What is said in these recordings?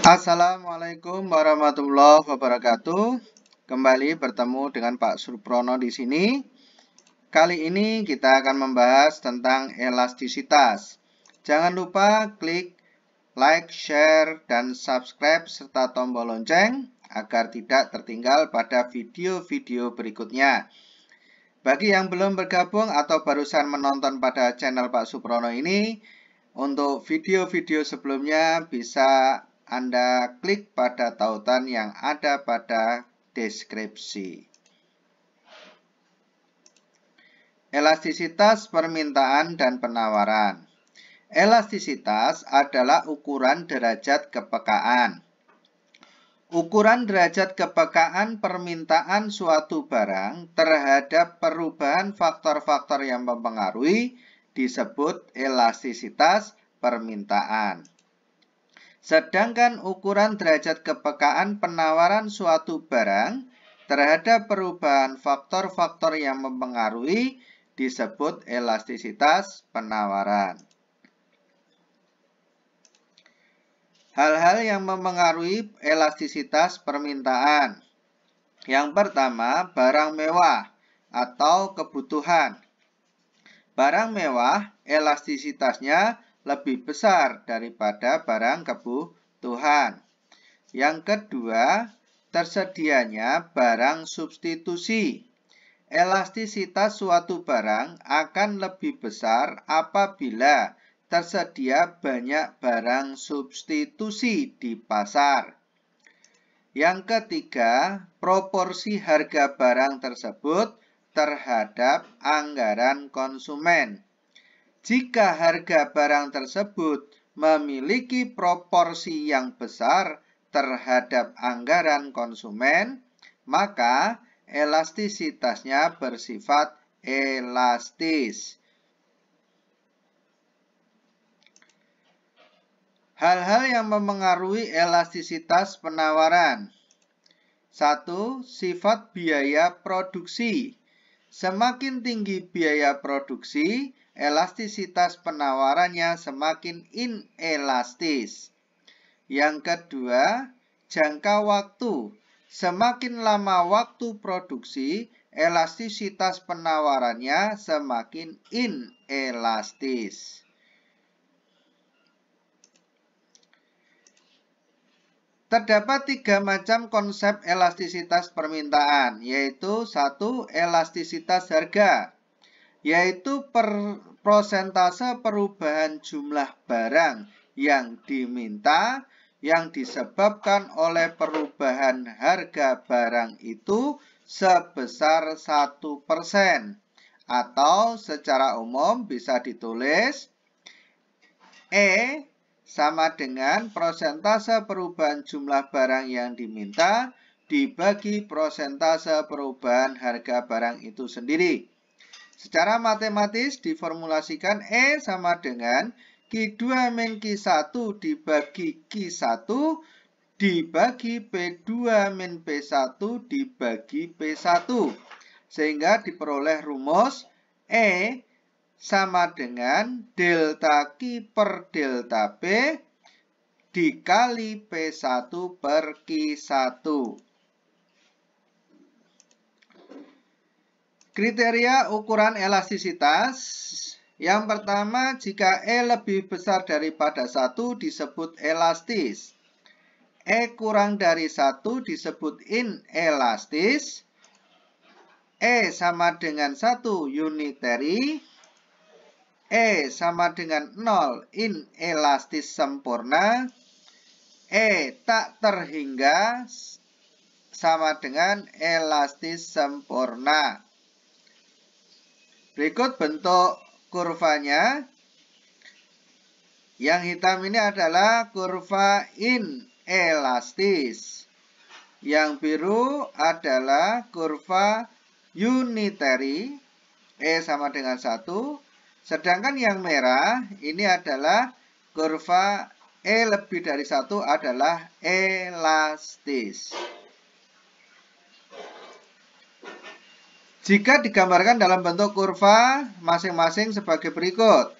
Assalamualaikum warahmatullahi wabarakatuh. Kembali bertemu dengan Pak Suprono di sini. Kali ini kita akan membahas tentang elastisitas. Jangan lupa klik like, share, dan subscribe serta tombol lonceng agar tidak tertinggal pada video-video berikutnya. Bagi yang belum bergabung atau barusan menonton pada channel Pak Suprono ini, untuk video-video sebelumnya bisa Anda klik pada tautan yang ada pada deskripsi. Elastisitas permintaan dan penawaran. Elastisitas adalah ukuran derajat kepekaan. Ukuran derajat kepekaan permintaan suatu barang terhadap perubahan faktor-faktor yang mempengaruhi disebut elastisitas permintaan. Sedangkan ukuran derajat kepekaan penawaran suatu barang terhadap perubahan faktor-faktor yang mempengaruhi disebut elastisitas penawaran. Hal-hal yang mempengaruhi elastisitas permintaan. Yang pertama, barang mewah atau kebutuhan. Barang mewah elastisitasnya lebih besar daripada barang kebutuhan. Yang kedua, tersedianya barang substitusi. Elastisitas suatu barang akan lebih besar apabila tersedia banyak barang substitusi di pasar. Yang ketiga, proporsi harga barang tersebut terhadap anggaran konsumen. Jika harga barang tersebut memiliki proporsi yang besar terhadap anggaran konsumen, maka elastisitasnya bersifat elastis. Hal-hal yang mempengaruhi elastisitas penawaran. 1. Sifat biaya produksi. Semakin tinggi biaya produksi, elastisitas penawarannya semakin inelastis. Yang kedua, jangka waktu. Semakin lama waktu produksi, elastisitas penawarannya semakin inelastis. Terdapat 3 macam konsep elastisitas permintaan, yaitu 1. Elastisitas harga, yaitu persentase perubahan jumlah barang yang diminta yang disebabkan oleh perubahan harga barang itu sebesar 1%, atau secara umum bisa ditulis E sama dengan persentase perubahan jumlah barang yang diminta dibagi persentase perubahan harga barang itu sendiri. Secara matematis diformulasikan E sama dengan Q2 min Q1 dibagi Q1 dibagi P2 min P1 dibagi P1. Sehingga diperoleh rumus E sama dengan delta Q per delta P dikali P1 per Q1. Kriteria ukuran elastisitas. Yang pertama, jika E lebih besar daripada 1 disebut elastis. E kurang dari 1 disebut inelastis. E sama dengan 1 unitary. E sama dengan 0 inelastis sempurna. E tak terhingga sama dengan elastis sempurna. Berikut bentuk kurvanya. Yang hitam ini adalah kurva inelastis. Yang biru adalah kurva unitary. E sama dengan 1. Sedangkan yang merah ini adalah kurva E lebih dari 1 adalah elastis. Jika digambarkan dalam bentuk kurva masing-masing sebagai berikut.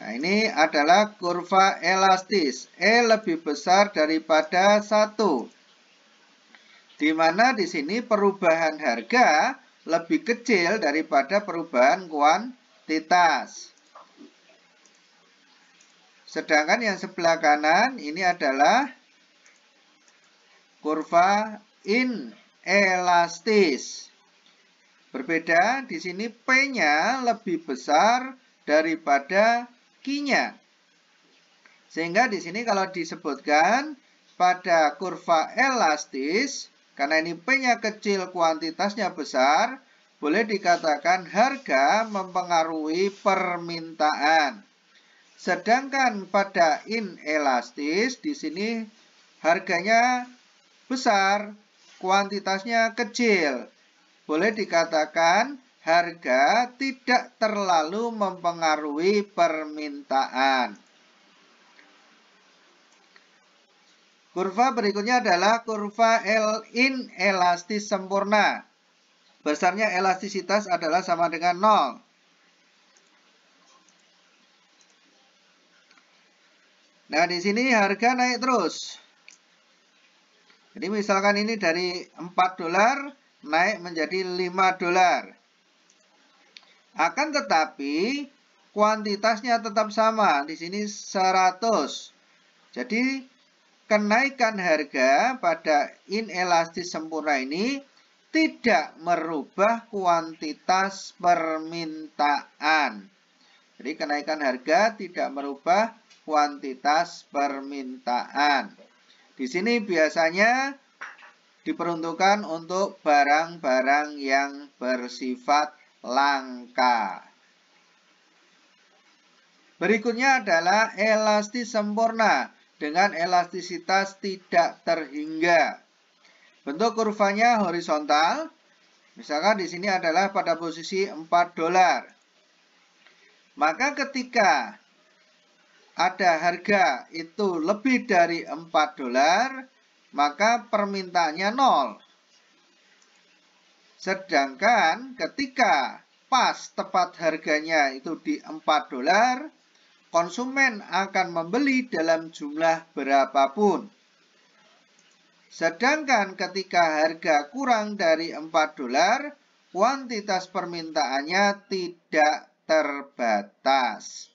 Nah, ini adalah kurva elastis. E lebih besar daripada 1. Di mana di sini perubahan harga lebih kecil daripada perubahan kuantitas. Sedangkan yang sebelah kanan ini adalah kurva inelastis. Berbeda, di sini P-nya lebih besar daripada Q-nya. Sehingga di sini kalau disebutkan pada kurva elastis, karena ini P-nya kecil, kuantitasnya besar, boleh dikatakan harga mempengaruhi permintaan. Sedangkan pada inelastis, di sini harganya besar, kuantitasnya kecil. Boleh dikatakan harga tidak terlalu mempengaruhi permintaan. Kurva berikutnya adalah kurva inelastis sempurna. Besarnya elastisitas adalah sama dengan 0. Nah, di sini harga naik terus. Jadi misalkan ini dari 4 dolar naik menjadi 5 dolar. Akan tetapi kuantitasnya tetap sama. Di sini 100. Jadi kenaikan harga pada inelastis sempurna ini tidak merubah kuantitas permintaan. Jadi kenaikan harga tidak merubah kuantitas permintaan. Di sini biasanya diperuntukkan untuk barang-barang yang bersifat langka. Berikutnya adalah elastis sempurna dengan elastisitas tidak terhingga. Bentuk kurvanya horizontal. Misalkan di sini adalah pada posisi 4 dolar. Maka ketika ada harga itu lebih dari 4 dolar, maka permintaannya 0. Sedangkan ketika pas tepat harganya itu di 4 dolar, konsumen akan membeli dalam jumlah berapapun. Sedangkan ketika harga kurang dari 4 dolar, kuantitas permintaannya tidak terbatas.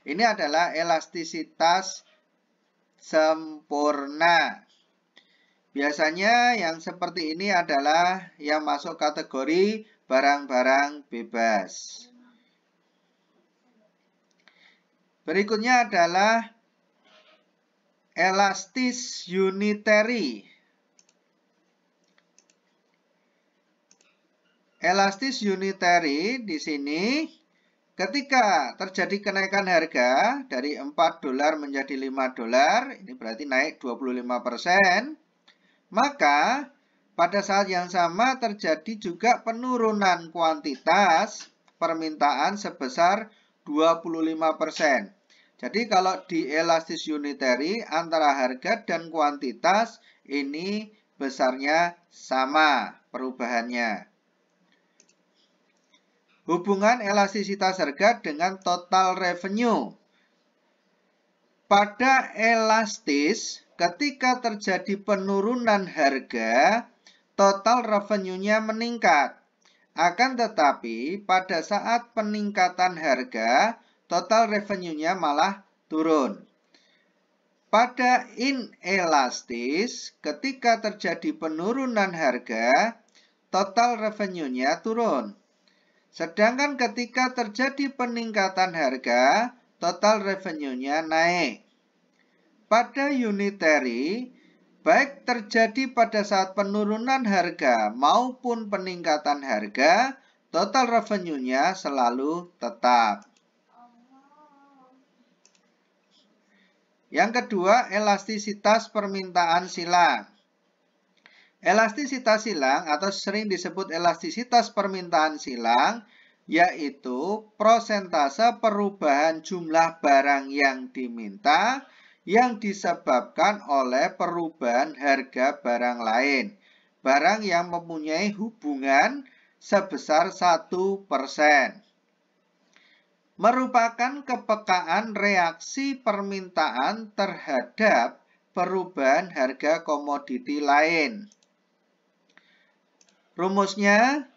Ini adalah elastisitas sempurna. Biasanya yang seperti ini adalah yang masuk kategori barang-barang bebas. Berikutnya adalah elastis unitary. Elastis unitary di sini ketika terjadi kenaikan harga dari 4 dolar menjadi 5 dolar, ini berarti naik 25%, maka pada saat yang sama terjadi juga penurunan kuantitas permintaan sebesar 25%. Jadi kalau di elastis unitary antara harga dan kuantitas ini besarnya sama perubahannya. Hubungan elastisitas harga dengan total revenue. Pada elastis, ketika terjadi penurunan harga, total revenue-nya meningkat. Akan tetapi, pada saat peningkatan harga, total revenue-nya malah turun. Pada inelastis, ketika terjadi penurunan harga, total revenue-nya turun. Sedangkan ketika terjadi peningkatan harga, total revenue-nya naik. Pada unitary, baik terjadi pada saat penurunan harga maupun peningkatan harga, total revenue-nya selalu tetap. Yang kedua, elastisitas permintaan silang. Elastisitas silang atau sering disebut elastisitas permintaan silang yaitu prosentase perubahan jumlah barang yang diminta yang disebabkan oleh perubahan harga barang lain. Barang yang mempunyai hubungan sebesar 1%. merupakan kepekaan reaksi permintaan terhadap perubahan harga komoditi lain. Rumusnya,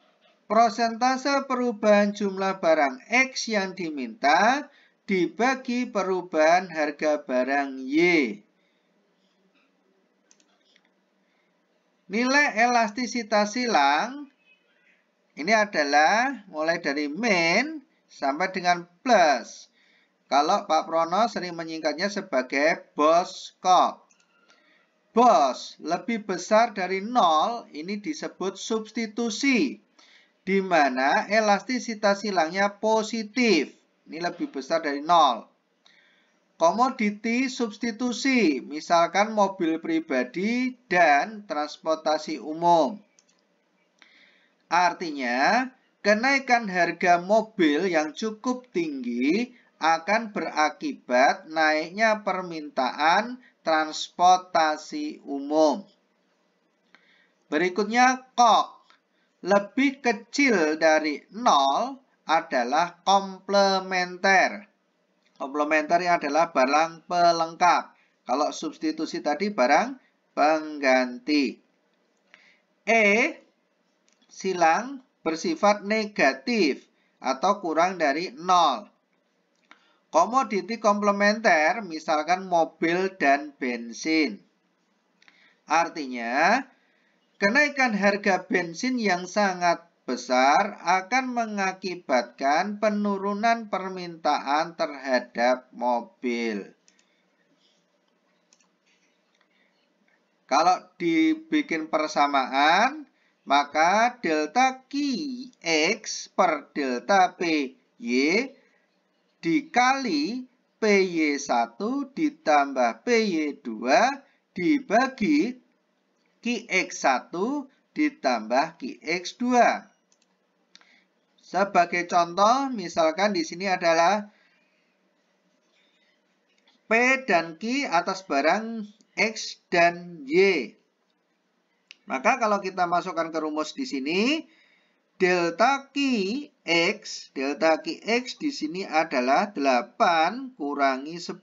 prosentase perubahan jumlah barang X yang diminta dibagi perubahan harga barang Y. Nilai elastisitas silang ini adalah mulai dari min sampai dengan plus. Kalau Pak Prono sering menyingkatnya sebagai BOSCOP. BOS lebih besar dari 0 ini disebut substitusi, di mana elastisitas silangnya positif. Ini lebih besar dari 0. Komoditi substitusi, misalkan mobil pribadi dan transportasi umum. Artinya, kenaikan harga mobil yang cukup tinggi akan berakibat naiknya permintaan transportasi umum. Berikutnya, KOK. Lebih kecil dari 0 adalah komplementer. Komplementer adalah barang pelengkap. Kalau substitusi tadi barang pengganti. E, silang bersifat negatif atau kurang dari 0. Komoditi komplementer misalkan mobil dan bensin. Artinya, kenaikan harga bensin yang sangat besar akan mengakibatkan penurunan permintaan terhadap mobil. Kalau dibikin persamaan, maka delta QX per delta PY dikali PY1 ditambah PY2 dibagi QX1 ditambah QX2. Sebagai contoh, misalkan di sini adalah P dan Q atas barang X dan Y. Maka kalau kita masukkan ke rumus di sini, delta QX di sini adalah 8 kurangi 10.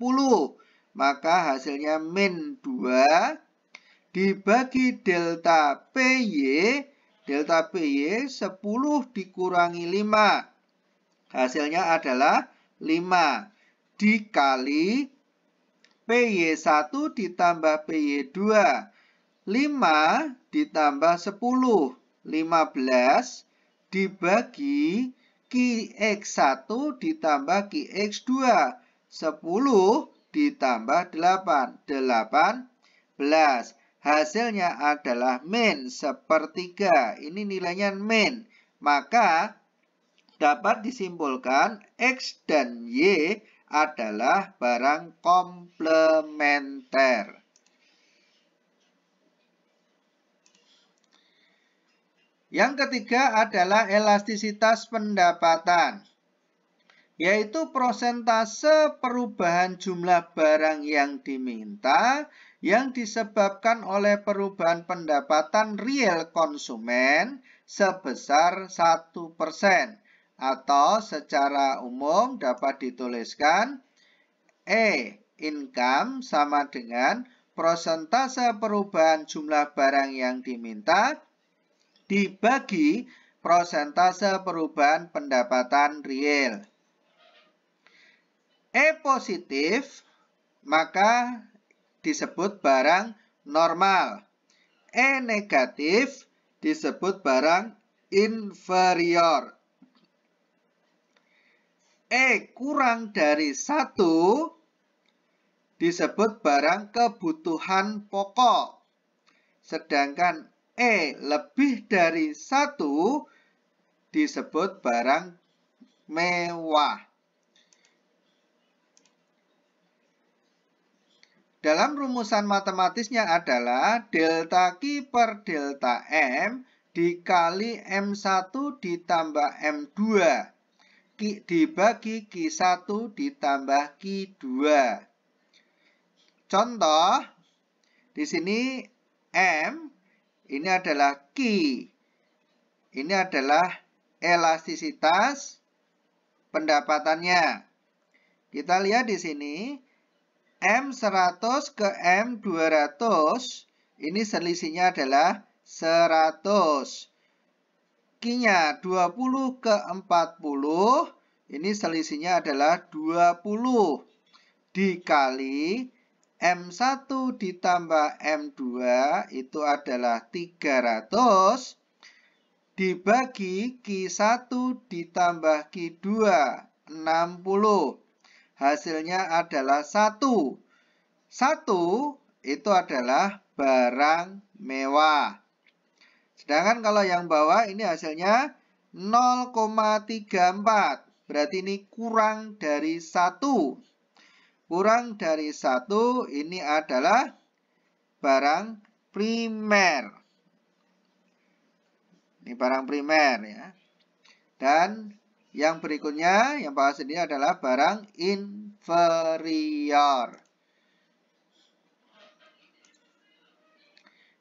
Maka hasilnya min 2 dibagi delta PY 10 dikurangi 5. Hasilnya adalah 5 dikali PY1 ditambah PY2. 5 ditambah 10, 15 dibagi QX1 ditambah QX2. 10 ditambah 8, 18. Hasilnya adalah min sepertiga. Ini nilainya min. Maka dapat disimpulkan X dan Y adalah barang komplementer. Yang ketiga adalah elastisitas pendapatan, yaitu prosentase perubahan jumlah barang yang diminta yang disebabkan oleh perubahan pendapatan real konsumen sebesar 1%, atau secara umum dapat dituliskan income sama dengan prosentase perubahan jumlah barang yang diminta dibagi prosentase perubahan pendapatan real. Positif, maka disebut barang normal. Negatif disebut barang inferior. Kurang dari 1 disebut barang kebutuhan pokok. Sedangkan lebih dari 1 disebut barang mewah. Dalam rumusan matematisnya adalah delta Q per delta M dikali M1 ditambah M2 dibagi Q1 ditambah Q2. Contoh, di sini M ini adalah Q. Ini adalah elastisitas pendapatannya. Kita lihat di sini M100 ke M200 ini selisihnya adalah 100. Q-nya 20 ke 40 ini selisihnya adalah 20 dikali M1 ditambah M2 itu adalah 300 dibagi Q1 ditambah Q2 60. Hasilnya adalah 1. 1 itu adalah barang mewah. Sedangkan kalau yang bawah ini hasilnya 0,34. Berarti ini kurang dari 1. Kurang dari 1 ini adalah barang primer. Ini barang primer ya. Dan yang berikutnya, yang bawah sini adalah barang inferior.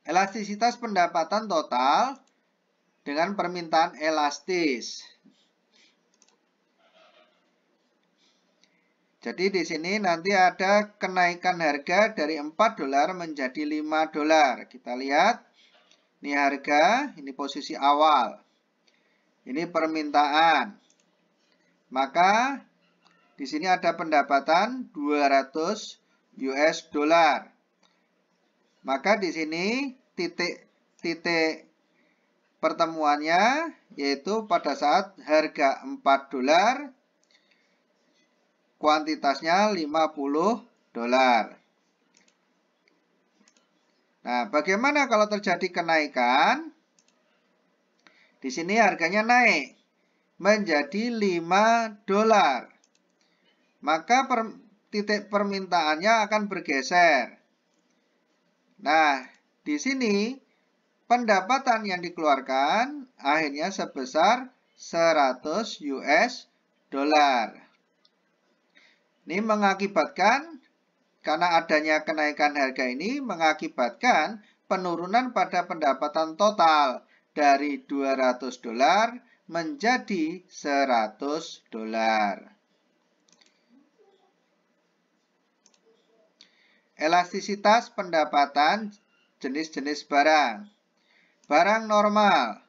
Elastisitas pendapatan total dengan permintaan elastis. Jadi di sini nanti ada kenaikan harga dari 4 dolar menjadi 5 dolar. Kita lihat, ini harga, ini posisi awal. Ini permintaan. Maka di sini ada pendapatan 200 US dollar. Maka di sini titik pertemuannya yaitu pada saat harga 4 dolar, kuantitasnya 50 dolar. Nah, bagaimana kalau terjadi kenaikan? Di sini harganya naik menjadi 5 dolar. Maka titik permintaannya akan bergeser. Nah, di sini pendapatan yang dikeluarkan akhirnya sebesar 100 US dollar. Ini mengakibatkan, karena adanya kenaikan harga ini, mengakibatkan penurunan pada pendapatan total dari 200 dolar menjadi 100 dolar. Elastisitas pendapatan jenis-jenis barang. Barang normal,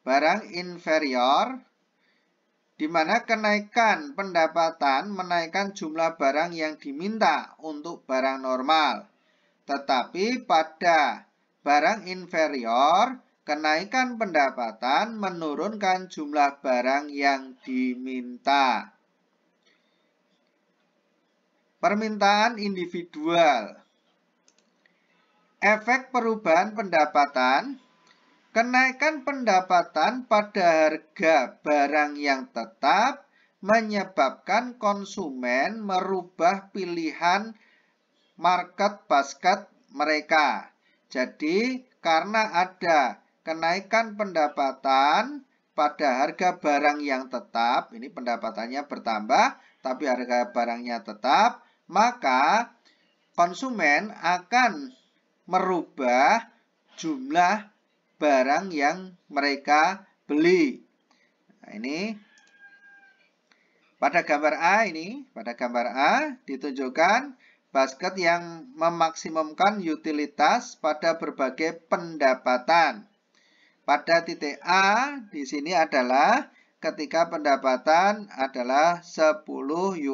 barang inferior, di mana kenaikan pendapatan menaikkan jumlah barang yang diminta untuk barang normal. Tetapi pada barang inferior, kenaikan pendapatan menurunkan jumlah barang yang diminta. Permintaan individual. Efek perubahan pendapatan. Kenaikan pendapatan pada harga barang yang tetap menyebabkan konsumen merubah pilihan market basket mereka. Jadi, karena ada kenaikan pendapatan pada harga barang yang tetap, ini pendapatannya bertambah, tapi harga barangnya tetap, maka konsumen akan merubah jumlah barang yang mereka beli. Nah, ini pada gambar A ditunjukkan basket yang memaksimumkan utilitas pada berbagai pendapatan. Pada titik A di sini adalah ketika pendapatan adalah 10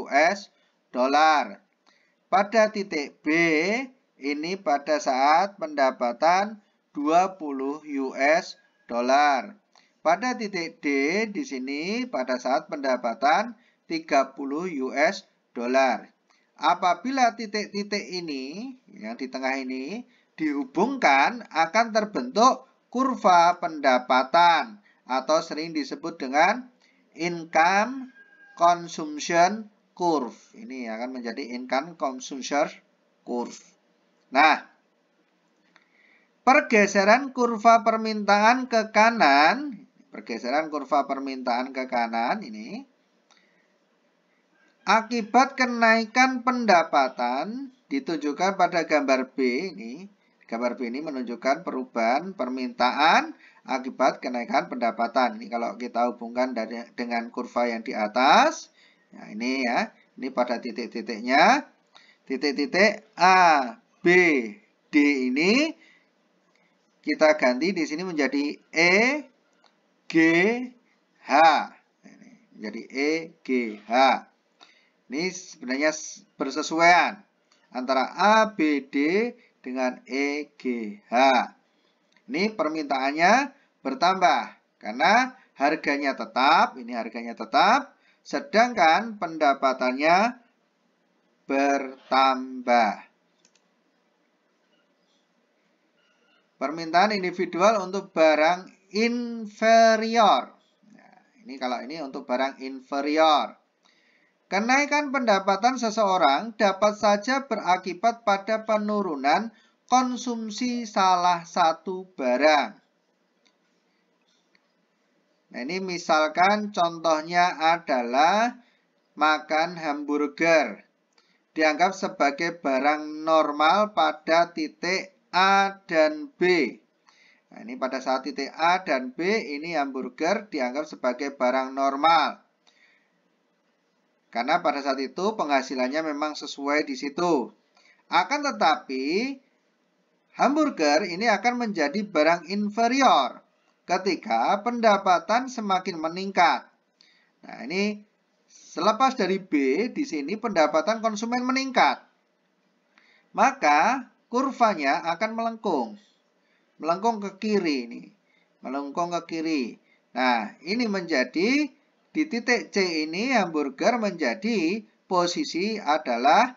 US dollar. Pada titik B ini pada saat pendapatan 20 US dollar. Pada titik D di sini pada saat pendapatan 30 US dollar. Apabila titik-titik ini yang di tengah ini dihubungkan akan terbentuk kurva pendapatan atau sering disebut dengan income consumption curve. Ini akan menjadi income consumption curve. Nah, pergeseran kurva permintaan ke kanan, ini akibat kenaikan pendapatan ditunjukkan pada gambar B ini. Gambar B ini menunjukkan perubahan permintaan akibat kenaikan pendapatan. Ini kalau kita hubungkan dengan kurva yang di atas. Nah, ini ya. Ini pada titik-titiknya. Titik-titik A, B, D ini kita ganti di sini menjadi E, G, H. Menjadi E, G, H. Ini sebenarnya bersesuaian antara A, B, D dengan E, G, H. Ini permintaannya bertambah karena harganya tetap, ini harganya tetap, sedangkan pendapatannya bertambah. Permintaan individual untuk barang inferior. Nah, ini kalau ini untuk barang inferior. Kenaikan pendapatan seseorang dapat saja berakibat pada penurunan konsumsi salah satu barang. Nah, ini misalkan contohnya adalah makan hamburger. Dianggap sebagai barang normal pada titik A dan B. Nah, ini pada saat titik A dan B, ini hamburger dianggap sebagai barang normal. Karena pada saat itu penghasilannya memang sesuai di situ. Akan tetapi, hamburger ini akan menjadi barang inferior ketika pendapatan semakin meningkat. Nah, ini selepas dari B, di sini pendapatan konsumen meningkat. Maka kurvanya akan melengkung. Melengkung ke kiri ini. Melengkung ke kiri. Nah, ini menjadi di titik C ini hamburger menjadi posisi adalah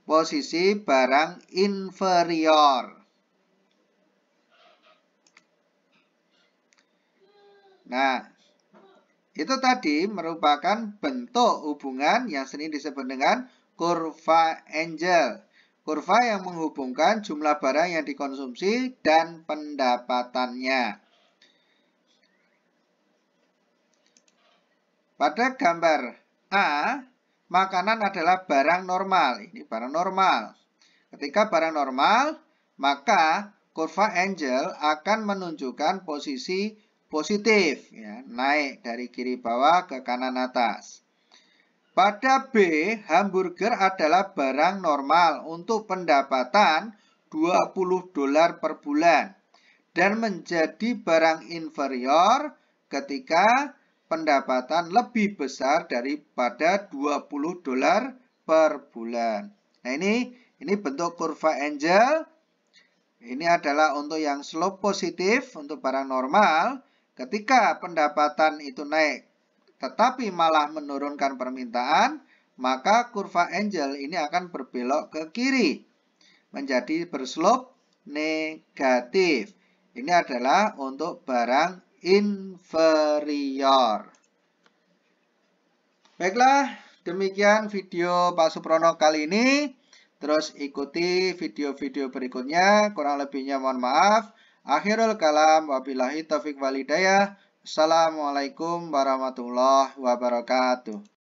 posisi barang inferior. Nah, itu tadi merupakan bentuk hubungan yang sering disebut dengan kurva Engel. Kurva yang menghubungkan jumlah barang yang dikonsumsi dan pendapatannya. Pada gambar A, makanan adalah barang normal. Ini barang normal. Ketika barang normal, maka kurva Engel akan menunjukkan posisi positif, ya, naik dari kiri bawah ke kanan atas. Pada B, hamburger adalah barang normal untuk pendapatan $20 per bulan dan menjadi barang inferior ketika pendapatan lebih besar daripada $20 per bulan. Nah, ini bentuk kurva Engel. Ini adalah untuk yang slope positif untuk barang normal. Ketika pendapatan itu naik tetapi malah menurunkan permintaan, maka kurva Engel ini akan berbelok ke kiri, menjadi berslope negatif. Ini adalah untuk barang inferior. Baiklah, demikian video Pak Suprono kali ini. Terus ikuti video-video berikutnya. Kurang lebihnya mohon maaf. Akhirul kalam, wabillahi taufiq walhidayah. Assalamualaikum warahmatullahi wabarakatuh.